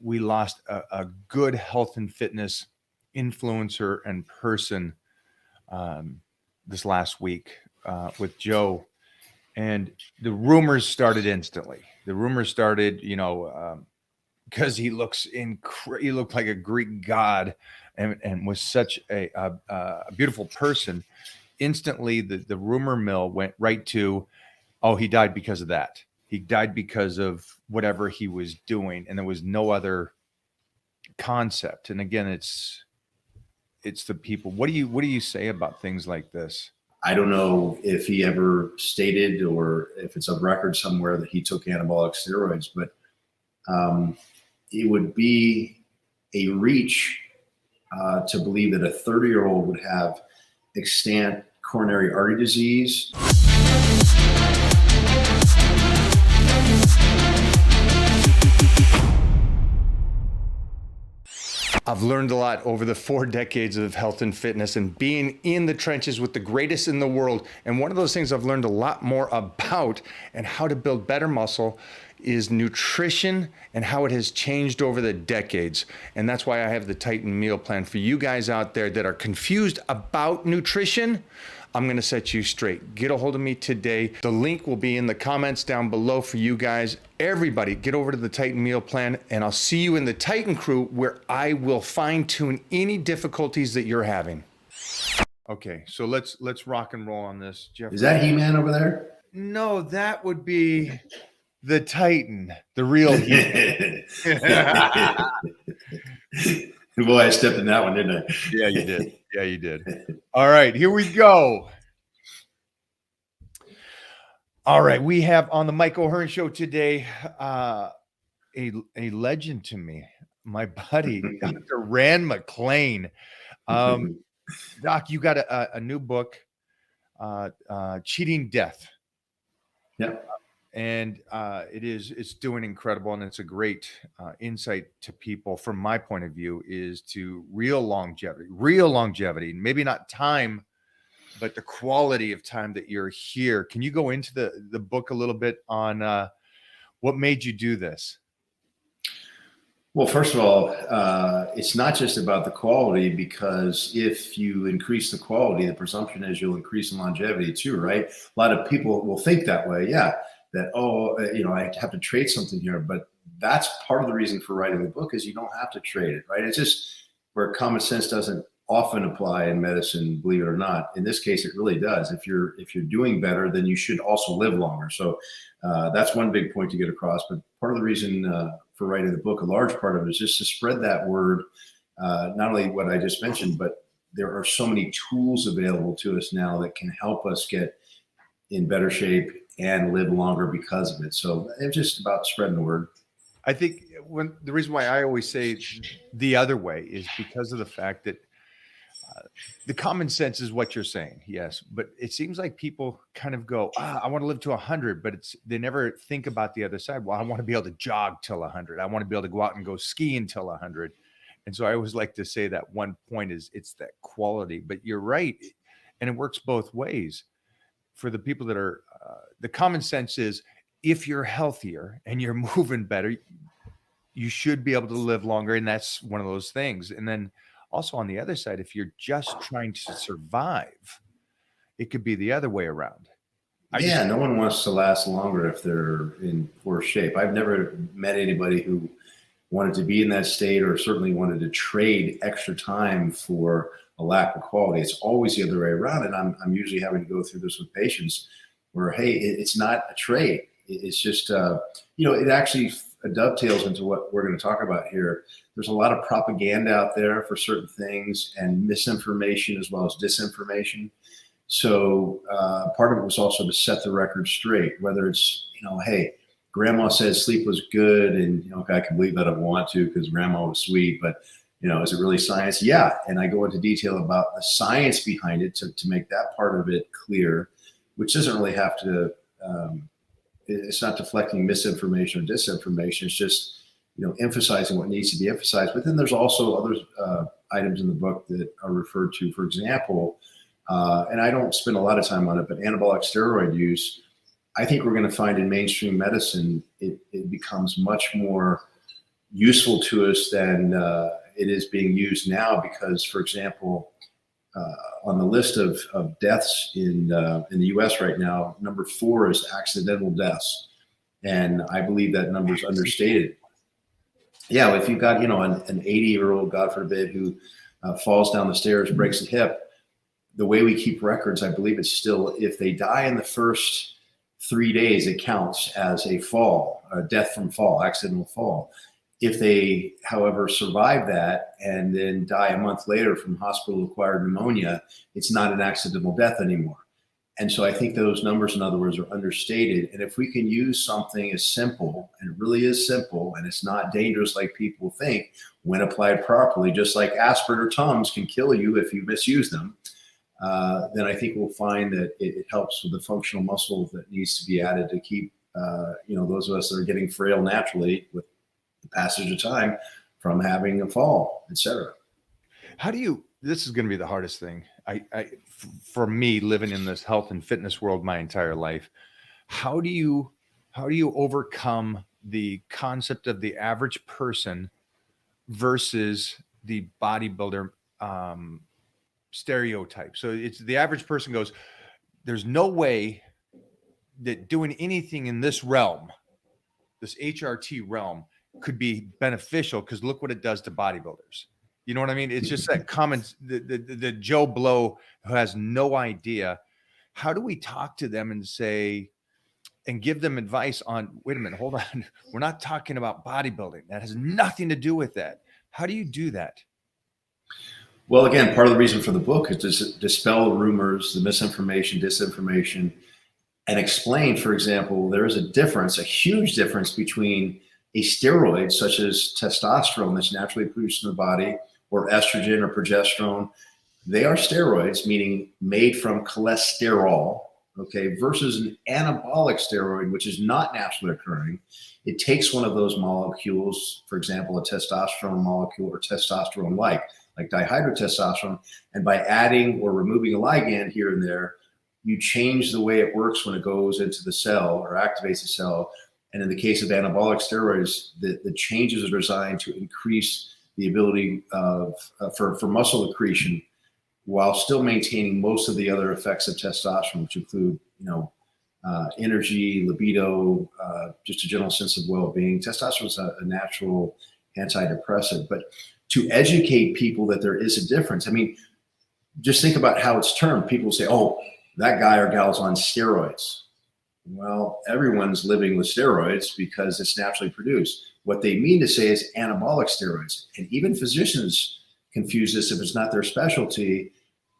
we lost a good health and fitness influencer and person this last week with Jo, and the rumors started instantly. The rumors started, because he looked like a Greek god, and was such a beautiful person. Instantly, the rumor mill went right to, oh, he died because of that. He died because of whatever he was doing, and there was no other concept. And again, it's the people. What do you say about things like this? I don't know if he ever stated or if it's a record somewhere that he took anabolic steroids, but it would be a reach to believe that a 30-year-old would have extant coronary artery disease. I've learned a lot over the 4 decades of health and fitness and being in the trenches with the greatest in the world. And one of those things I've learned a lot more about and how to build better muscle is nutrition and how it has changed over the decades. And that's why I have the Titan meal plan for you guys out there that are confused about nutrition. I'm going to set you straight. Get a hold of me today. The link will be in the comments down below for you guys. Everybody, get over to the Titan meal plan, and I'll see you in the Titan crew where I will fine-tune any difficulties that you're having. Okay, so let's rock and roll on this, Jeff. Is that He-Man over there? No, that would be the Titan, the real He-Man. Boy, I stepped in that one, didn't I? Yeah, you did. Yeah, you did. All right, here we go. All right, we have on the Mike O'Hearn Show today a legend to me, my buddy, Dr. Rand McClain. Doc, you got a new book, Cheating Death. Yeah. And it's doing incredible, and it's a great insight to people from my point of view is to real longevity, maybe not time, but the quality of time that you're here. Can you go into the book a little bit on what made you do this? Well, first of all, it's not just about the quality, because if you increase the quality, the presumption is you'll increase the longevity too, right? A lot of people will think that way. Yeah. That, I have to trade something here. But that's part of the reason for writing the book is you don't have to trade it, right? It's just where common sense doesn't often apply in medicine, believe it or not. In this case, it really does. If you're doing better, then you should also live longer. So that's one big point to get across. But part of the reason for writing the book, a large part of it is just to spread that word, not only what I just mentioned, but there are so many tools available to us now that can help us get in better shape and live longer because of it. So it's just about spreading the word. I think the reason why I always say the other way is because of the fact that the common sense is what you're saying. Yes. But it seems like people kind of go, I want to live to 100, but they never think about the other side. Well, I want to be able to jog till 100. I want to be able to go out and go ski until 100. And so I always like to say that one point is it's that quality, but you're right. And it works both ways. For the people that are, the common sense is if you're healthier and you're moving better, you should be able to live longer. And that's one of those things. And then also on the other side, if you're just trying to survive, it could be the other way around. No one wants to last longer if they're in poor shape. I've never met anybody who wanted to be in that state or certainly wanted to trade extra time for a lack of quality. It's always the other way around. And I'm usually having to go through this with patients where, hey, it's not a trade. It's just, it actually dovetails into what we're going to talk about here. There's a lot of propaganda out there for certain things and misinformation as well as disinformation. So part of it was also to set the record straight, whether it's, hey, grandma says sleep was good. And, I can believe that I want to because grandma was sweet, but is it really science? Yeah. And I go into detail about the science behind it to make that part of it clear, which doesn't really have to, it's not deflecting misinformation or disinformation. It's just, emphasizing what needs to be emphasized. But then there's also other items in the book that are referred to, for example, and I don't spend a lot of time on it, but anabolic steroid use, I think we're going to find in mainstream medicine, it becomes much more useful to us than it is being used now. Because, for example, on the list of deaths in the U.S. right now, number 4 is accidental deaths, and I believe that number is understated. Yeah, if you've got, an 80-year-old, God forbid, who falls down the stairs, breaks a hip, the way we keep records, I believe it's still, if they die in the first 3 days, it counts as a fall, a death from fall, accidental fall. If they, however, survive that and then die a month later from hospital-acquired pneumonia, it's not an accidental death anymore. And so I think those numbers, in other words, are understated. And if we can use something as simple, and it really is simple, and it's not dangerous like people think, when applied properly, just like aspirin or Tums can kill you if you misuse them, then I think we'll find that it helps with the functional muscle that needs to be added to keep, those of us that are getting frail naturally with the passage of time from having a fall, etc. How do you, this is going to be the hardest thing. For me, living in this health and fitness world my entire life, how do you overcome the concept of the average person versus the bodybuilder stereotype? So it's the average person goes, there's no way that doing anything in this realm, this HRT realm, could be beneficial, because look what it does to bodybuilders. You know what I mean? It's just that common, the Joe Blow who has no idea. How do we talk to them and say, and give them advice on, wait a minute, hold on. We're not talking about bodybuilding. That has nothing to do with that. How do you do that? Well, again, part of the reason for the book is to dispel the rumors, the misinformation, disinformation, and explain, for example, there is a difference, a huge difference between a steroid such as testosterone that's naturally produced in the body, or estrogen or progesterone. They are steroids, meaning made from cholesterol, okay, versus an anabolic steroid, which is not naturally occurring. It takes one of those molecules, for example, a testosterone molecule or testosterone-like dihydrotestosterone, and by adding or removing a ligand here and there, you change the way it works when it goes into the cell or activates the cell. And in the case of anabolic steroids, the changes are designed to increase the ability for muscle accretion, while still maintaining most of the other effects of testosterone, which include, energy, libido, just a general sense of well-being. Testosterone is a natural antidepressant. But to educate people that there is a difference, I mean, just think about how it's termed. People say, oh, that guy or gal's on steroids. Well, everyone's living with steroids because it's naturally produced. What they mean to say is anabolic steroids. And even physicians confuse this if it's not their specialty.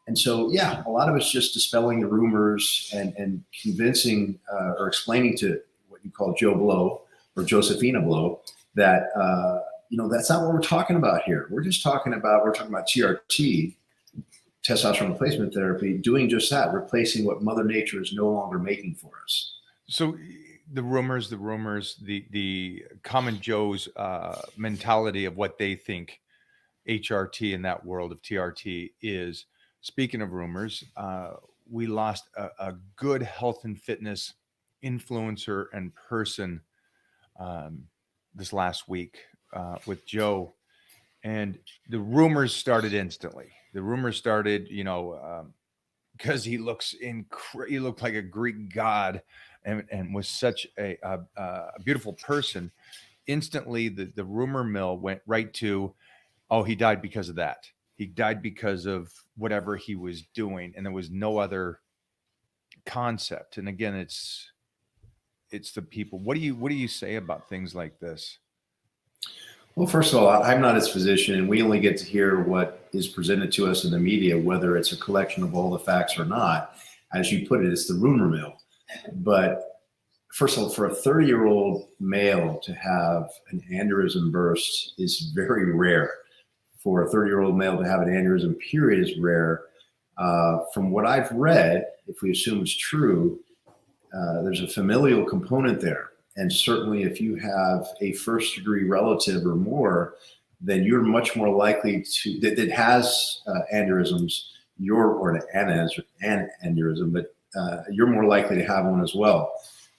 And so, yeah, a lot of it's just dispelling the rumors and convincing or explaining to what you call Joe Blow or Josephina Blow that, that's not what we're talking about here. We're talking about TRT, testosterone replacement therapy, doing just that, replacing what Mother Nature is no longer making for us. So the rumors, the common Joe's mentality of what they think HRT in that world of TRT is. Speaking of rumors, we lost a good health and fitness influencer and person this last week with Joe, and the rumors started instantly. The rumors started, because he looked like a Greek god and was such a beautiful person. Instantly, the rumor mill went right to, oh, he died because of that. He died because of whatever he was doing, and there was no other concept. And again, it's the people. What do you say about things like this? Well, first of all, I'm not his physician, and we only get to hear what is presented to us in the media, whether it's a collection of all the facts or not. As you put it, it's the rumor mill. But first of all, for a 30-year-old male to have an aneurysm burst is very rare. For a 30-year-old male to have an aneurysm period is rare. From what I've read, if we assume it's true, there's a familial component there. And certainly if you have a first-degree relative or more, then you're much more likely to, that has aneurysms, or an aneurysm, but you're more likely to have one as well.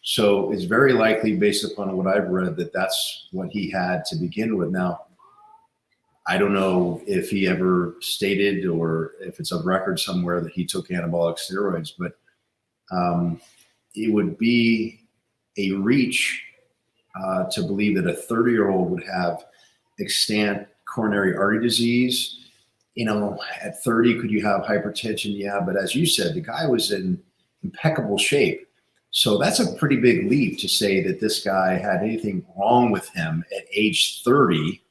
So it's very likely, based upon what I've read, that that's what he had to begin with. Now, I don't know if he ever stated or if it's a record somewhere that he took anabolic steroids, but it would be a reach to believe that a 30-year-old would have extant coronary artery disease. You know, at 30, could you have hypertension? Yeah, but as you said, the guy was in impeccable shape. So that's a pretty big leap to say that this guy had anything wrong with him at age 30,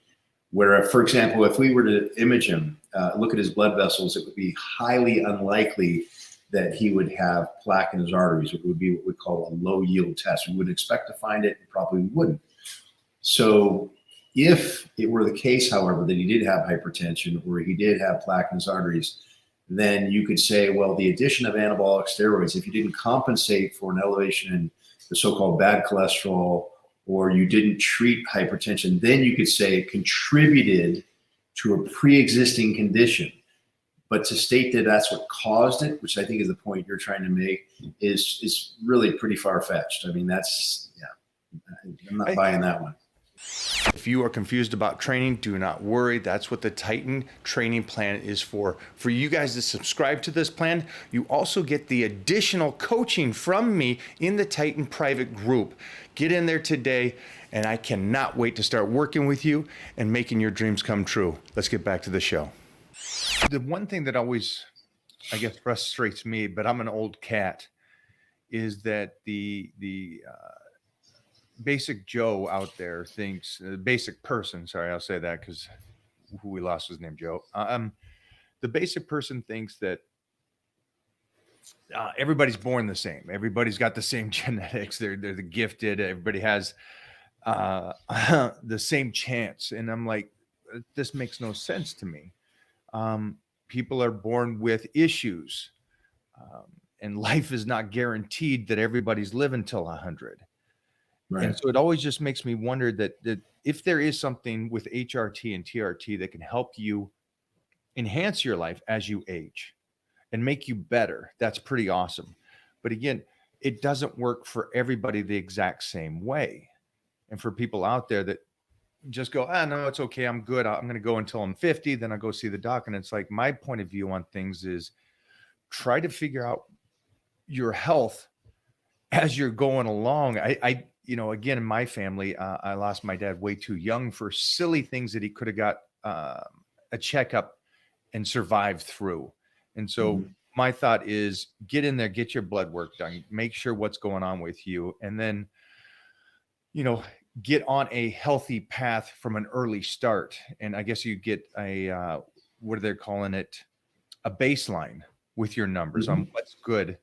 where, for example, if we were to image him, look at his blood vessels, it would be highly unlikely that he would have plaque in his arteries. It would be what we call a low yield test. We would expect to find it, we probably wouldn't. So if it were the case, however, that he did have hypertension or he did have plaque in his arteries, then you could say, well, the addition of anabolic steroids, if you didn't compensate for an elevation in the so-called bad cholesterol, or you didn't treat hypertension, then you could say it contributed to a pre-existing condition. But to state that that's what caused it, which I think is the point you're trying to make, is really pretty far-fetched. I mean, that's, yeah, I'm not buying that one. If you are confused about training, do not worry. That's what the Titan training plan is for. For you guys to subscribe to this plan, you also get the additional coaching from me in the Titan private group. Get in there today, and I cannot wait to start working with you and making your dreams come true. Let's get back to the show. The one thing that always, I guess, frustrates me, but I'm an old cat, is that the basic Joe out there thinks, basic person, sorry, I'll say that because who we lost was named Joe. The basic person thinks that everybody's born the same. Everybody's got the same genetics. They're the gifted. Everybody has the same chance. And I'm like, this makes no sense to me. People are born with issues, and life is not guaranteed that everybody's living till 100. Right. And so it always just makes me wonder that if there is something with HRT and TRT that can help you enhance your life as you age and make you better, that's pretty awesome. But again, it doesn't work for everybody the exact same way. And for people out there that just go, no, it's okay, I'm good, I'm going to go until I'm 50, then I'll go see the doc. And it's like, my point of view on things is try to figure out your health as you're going along. I you know, again, in my family, I lost my dad way too young for silly things that he could have got a checkup and survived through. And so my thought is get in there, get your blood work done, make sure what's going on with you. And then, you know, get on a healthy path from an early start. And I guess you get a, what are they calling it? A baseline with your numbers on what's good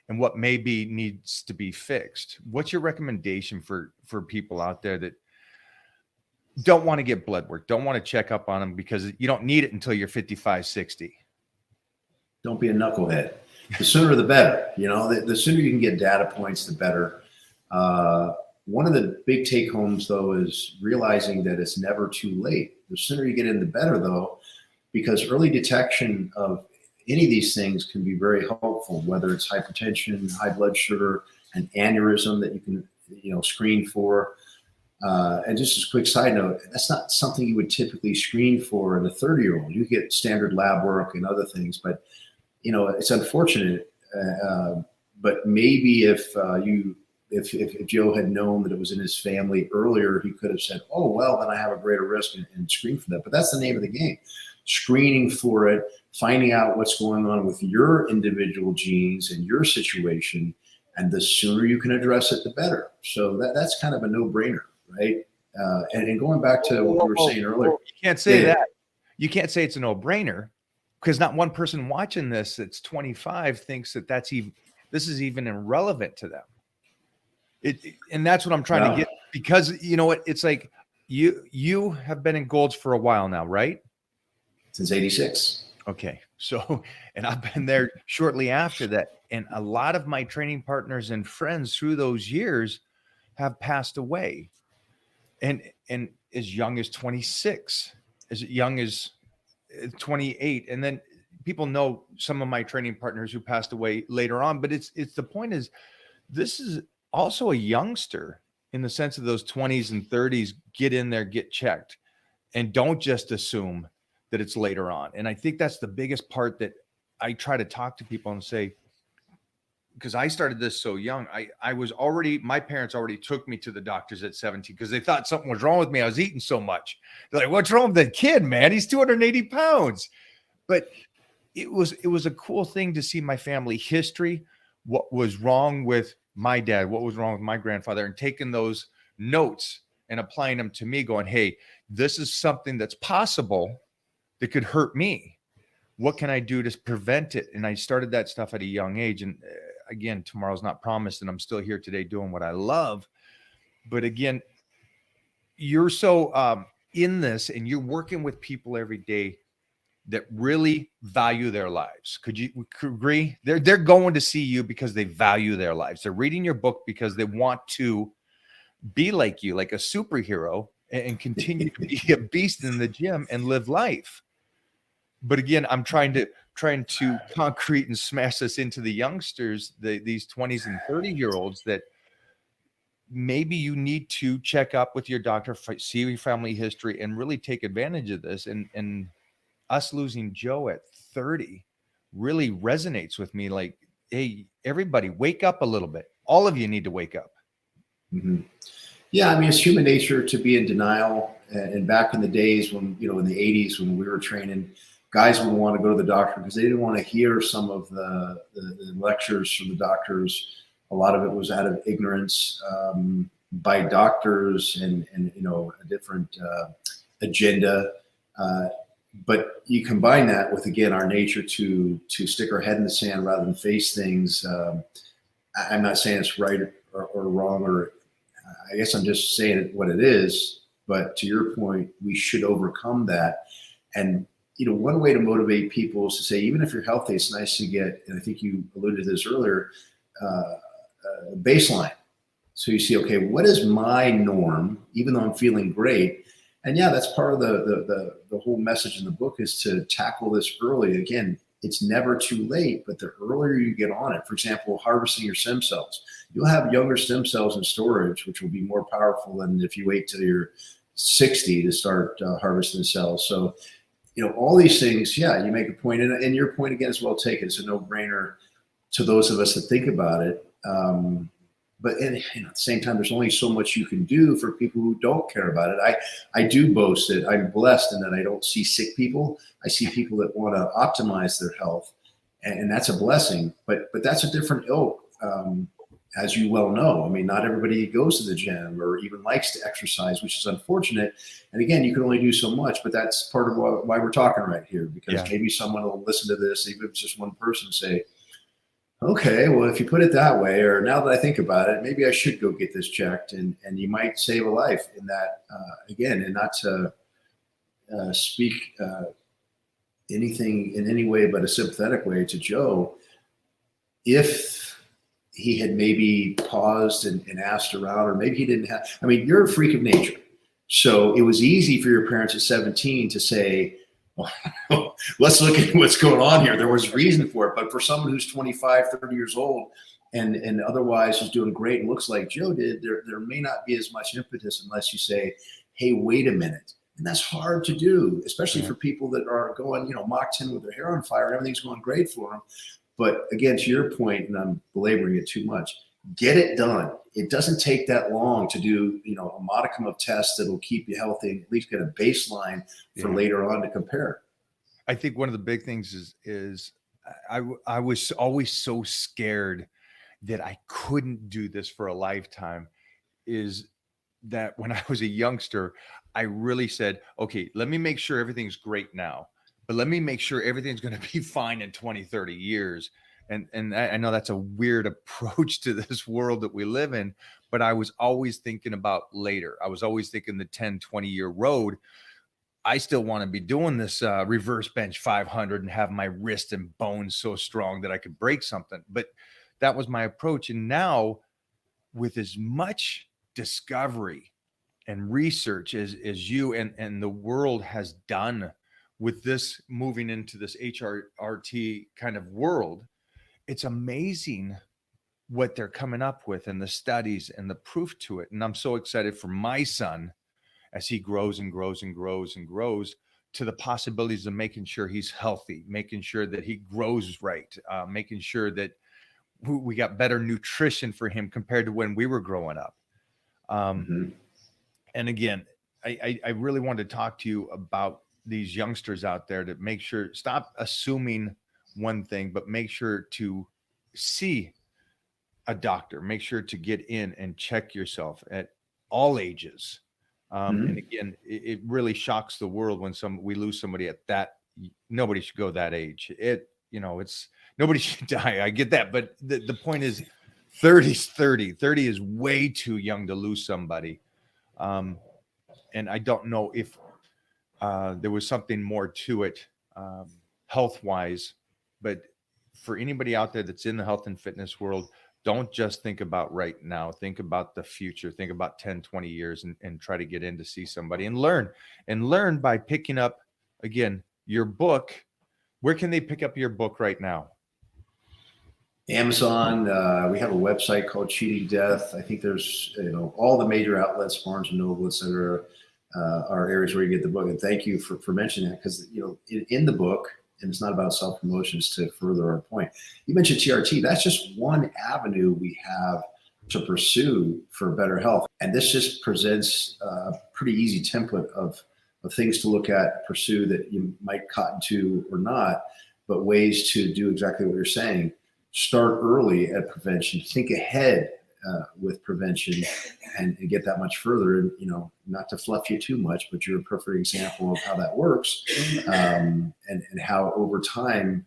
and what maybe needs to be fixed. What's your recommendation for people out there that don't want to get blood work, don't want to check up on them because you don't need it until you're 55, 60? Don't be a knucklehead. The sooner the better. You know, the sooner you can get data points, the better. One of the big take homes, though, is realizing that it's never too late. The sooner you get in, the better, though, because early detection of any of these things can be very helpful, whether it's hypertension, high blood sugar, an aneurysm that you can, you know, screen for. And just as a quick side note, that's not something you would typically screen for in a 30-year-old. You get standard lab work and other things, but, you know, it's unfortunate. But maybe if Joe had known that it was in his family earlier, he could have said, oh, well, then I have a greater risk and screen for that. But that's the name of the game. Screening for it, finding out what's going on with your individual genes and your situation, and the sooner you can address it, the better. So that's kind of a no-brainer, right? And going back to what we were saying earlier. You can't say that. You can't say it's a no-brainer because not one person watching this that's 25 thinks that this is even irrelevant to them. And that's what I'm trying to get, because you know what? It's like you have been in Golds for a while now, right? Since 86. Okay. So, and I've been there shortly after that. And a lot of my training partners and friends through those years have passed away. And as young as 26, as young as 28. And then people know some of my training partners who passed away later on. But it's the point is, this is also a youngster in the sense of those 20s and 30s, get in there, get checked, and don't just assume that it's later on. And I think that's the biggest part that I try to talk to people and say, because I started this so young, I was already, my parents already took me to the doctors at 17 because they thought something was wrong with me. I was eating so much. They're like, what's wrong with that kid, man? He's 280 pounds. But it was a cool thing to see my family history, what was wrong with my dad, what was wrong with my grandfather, and taking those notes and applying them to me, going, hey, this is something that's possible that could hurt me. What can I do to prevent it? And I started that stuff at a young age. And again, tomorrow's not promised, and I'm still here today doing what I love. But again, you're so in this, and you're working with people every day that really value their lives. Could you agree? They're going to see you because they value their lives. They're reading your book because they want to be like you, like a superhero, and continue to be a beast in the gym and live life. But again, I'm trying to concrete and smash this into the youngsters, these 20s and 30-year-olds, that maybe you need to check up with your doctor, see your family history, and really take advantage of this. And us losing Joe at 30 really resonates with me. Like, hey, everybody, wake up a little bit. All of you need to wake up. Mm-hmm. Yeah, I mean, it's human nature to be in denial. And back in the days when, in the 80s, when we were training, guys would want to go to the doctor because they didn't want to hear some of the lectures from the doctors. A lot of it was out of ignorance by doctors and a different agenda. But you combine that with, again, our nature to stick our head in the sand rather than face things. I'm not saying it's right or wrong, or I guess I'm just saying what it is. But to your point, we should overcome that. And one way to motivate people is to say, even if you're healthy, it's nice to get, and I think you alluded to this earlier, baseline. So you see, okay, what is my norm, even though I'm feeling great? And yeah, that's part of the whole message in the book, is to tackle this early. Again, it's never too late, but the earlier you get on it, for example, harvesting your stem cells, you'll have younger stem cells in storage, which will be more powerful than if you wait till you're 60 to start harvesting cells. So, all these things, yeah, you make a point, and your point again is well taken. It's a no-brainer to those of us that think about it. But at the same time, there's only so much you can do for people who don't care about it. I do boast that I'm blessed in that I don't see sick people. I see people that want to optimize their health, and that's a blessing. But that's a different ilk, as you well know. I mean, not everybody goes to the gym or even likes to exercise, which is unfortunate. And again, you can only do so much, but that's part of why we're talking right here, because maybe someone will listen to this, even if it's just one person, say, okay, well, if you put it that way, or now that I think about it, maybe I should go get this checked, and you might save a life in that, again, and not to speak anything in any way but a sympathetic way to Joe. If he had maybe paused and asked around, or maybe he didn't have, I mean, you're a freak of nature. So it was easy for your parents at 17 to say, well, let's look at what's going on here. There was reason for it. But for someone who's 25, 30 years old and otherwise is doing great and looks like Joe did, there may not be as much impetus unless you say, hey, wait a minute. And that's hard to do, especially for people that are going, Mach 10 with their hair on fire and everything's going great for them. But again, to your point, and I'm belaboring it too much, get it done. It doesn't take that long to do, a modicum of tests that'll keep you healthy and at least get a baseline for later on to compare. I think one of the big things is I was always so scared that I couldn't do this for a lifetime, is that when I was a youngster, I really said, okay, let me make sure everything's great now, but let me make sure everything's going to be fine in 20, 30 years. And I know that's a weird approach to this world that we live in, but I was always thinking about later. I was always thinking the 10, 20-year road. I still want to be doing this reverse bench 500 and have my wrist and bones so strong that I could break something. But that was my approach. And now, with as much discovery and research as you and the world has done with this, moving into this HRT kind of world, it's amazing what they're coming up with and the studies and the proof to it. And I'm so excited for my son as he grows and grows and grows and grows to the possibilities of making sure he's healthy, making sure that he grows right, making sure that we got better nutrition for him compared to when we were growing up. And again, I really want to talk to you about these youngsters out there to make sure, stop assuming one thing, but make sure to see a doctor, make sure to get in and check yourself at all ages. And again, it really shocks the world when we lose somebody at that. Nobody should go that age. It's nobody should die. I get that. But the point is 30's 30. 30 is way too young to lose somebody. And I don't know if there was something more to it health-wise, but for anybody out there that's in the health and fitness world, don't just think about right now. Think about the future. Think about 10, 20 years and try to get in to see somebody and learn by picking up, again, your book. Where can they pick up your book right now? Amazon. We have a website called Cheating Death. I think there's, all the major outlets, Barnes and Noble, et cetera, are areas where you get the book. And thank you for mentioning that, because, in the book, and it's not about self-promotions, to further our point, you mentioned TRT. That's just one avenue we have to pursue for better health. And this just presents a pretty easy template of things to look at, pursue, that you might cotton to or not, but ways to do exactly what you're saying. Start early at prevention, think ahead with prevention, and get that much further. And, not to fluff you too much, but you're a perfect example of how that works, and how over time,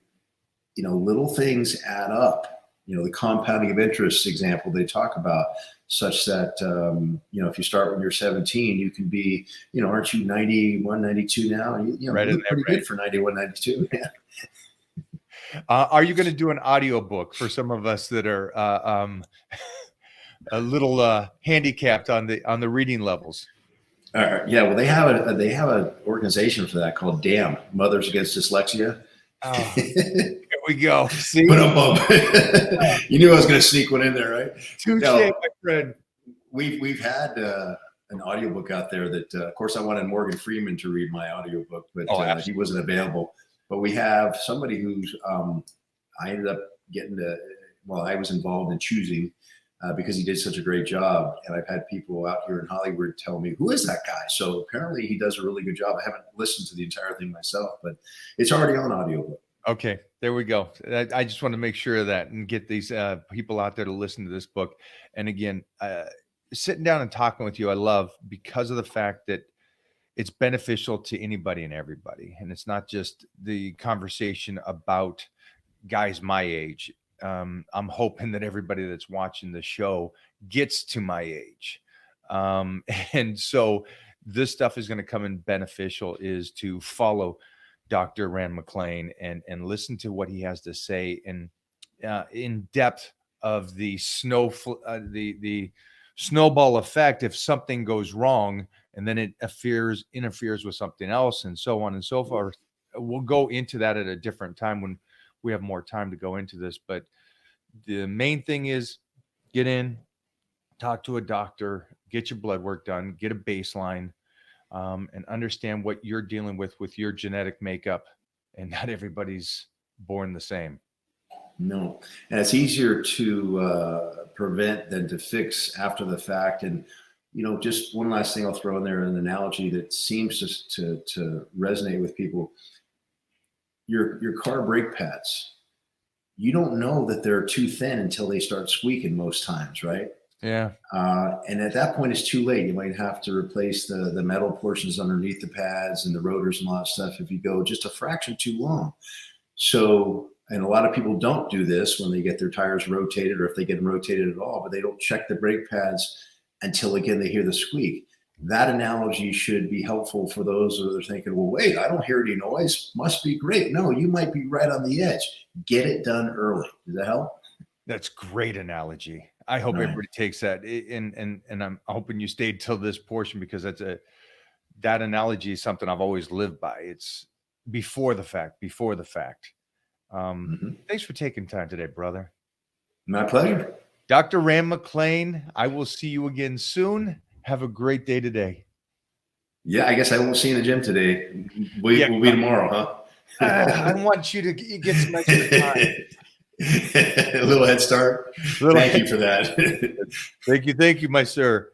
little things add up. The compounding of interest example they talk about, such that, if you start when you're 17, you can be, aren't you 91, 92 now? You Right, look pretty good for 91, 92. Yeah. Are you going to do an audiobook for some of us that are a little handicapped on the reading levels? Yeah, well, they have an organization for that called DAM, Mothers Against Dyslexia. Oh, here we go. See, you knew I was going to sneak one in there, right? Touche, my friend. We've had an audiobook out there that, of course, I wanted Morgan Freeman to read my audiobook, but he wasn't available. But we have somebody who's I ended up getting I was involved in choosing because he did such a great job. And I've had people out here in Hollywood tell me, who is that guy? So apparently he does a really good job. I haven't listened to the entire thing myself, but it's already on audiobook. Okay, there we go. I just want to make sure of that and get these people out there to listen to this book. And again, sitting down and talking with you, I love, because of the fact that it's beneficial to anybody and everybody. And it's not just the conversation about guys my age. I'm hoping that everybody that's watching the show gets to my age. And so this stuff is going to come in beneficial, is to follow Dr. Rand McClain and listen to what he has to say in depth of the snowball effect. If something goes wrong and then it interferes with something else, and so on and so forth. We'll go into that at a different time when we have more time to go into this. But the main thing is get in, talk to a doctor, get your blood work done, get a baseline, and understand what you're dealing with your genetic makeup. And not everybody's born the same. No. And it's easier to prevent than to fix after the fact. And, just one last thing I'll throw in there, an analogy that seems to resonate with people. Your car brake pads, you don't know that they're too thin until they start squeaking most times, right? Yeah. And at that point, it's too late. You might have to replace the metal portions underneath the pads and the rotors and a lot of stuff if you go just a fraction too long. So, and a lot of people don't do this when they get their tires rotated, or if they get them rotated at all, but they don't check the brake pads until, again, they hear the squeak. That analogy should be helpful for those who are thinking, well, wait, I don't hear any noise. Must be great. No, you might be right on the edge. Get it done early. Does that help? That's great analogy. I hope everybody takes that. And I'm hoping you stayed till this portion, because that analogy is something I've always lived by. It's before the fact. Thanks for taking time today, brother. My pleasure. Dr. Rand McClain, I will see you again soon. Have a great day today. Yeah, I guess I won't see you in the gym today. We'll be tomorrow, huh? I want you to get some extra time. A little head start. Thank you for that. Thank you, my sir.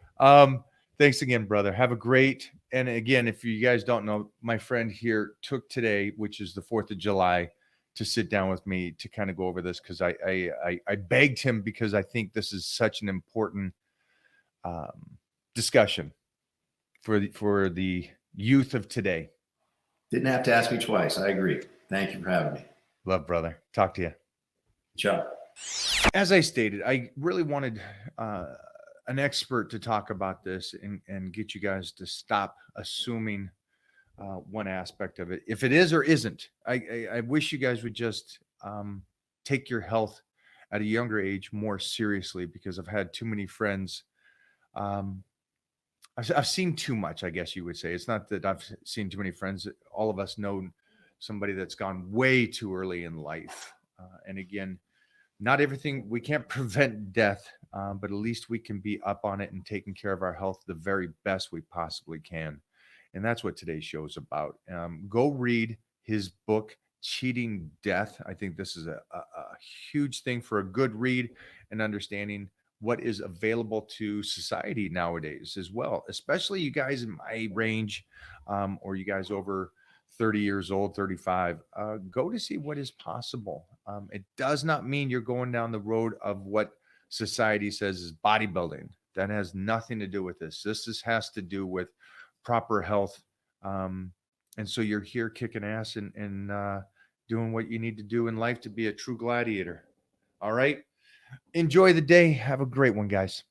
Thanks again, brother. Have a great. And again, if you guys don't know, my friend here took today, which is the 4th of July, to sit down with me to kind of go over this, because I begged him, because I think this is such an important discussion for the youth of today. Didn't have to ask me twice. I agree. Thank you for having me. Love, brother. Talk to you. Ciao. As I stated, I really wanted an expert to talk about this and get you guys to stop assuming one aspect of it. If it is or isn't, I wish you guys would just take your health at a younger age more seriously, because I've had too many friends. I've seen too much, I guess you would say. It's not that I've seen too many friends. All of us know somebody that's gone way too early in life. And again, not everything, we can't prevent death, but at least we can be up on it and taking care of our health the very best we possibly can. And that's what today's show is about. Go read his book, Cheating Death. I think this is a huge thing for a good read and understanding what is available to society nowadays as well, especially you guys in my range, or you guys over 30 years old, 35, go to see what is possible. It does not mean you're going down the road of what society says is bodybuilding. That has nothing to do with this. This has to do with proper health. And so you're here kicking ass and doing what you need to do in life to be a true gladiator. All right. Enjoy the day. Have a great one, guys.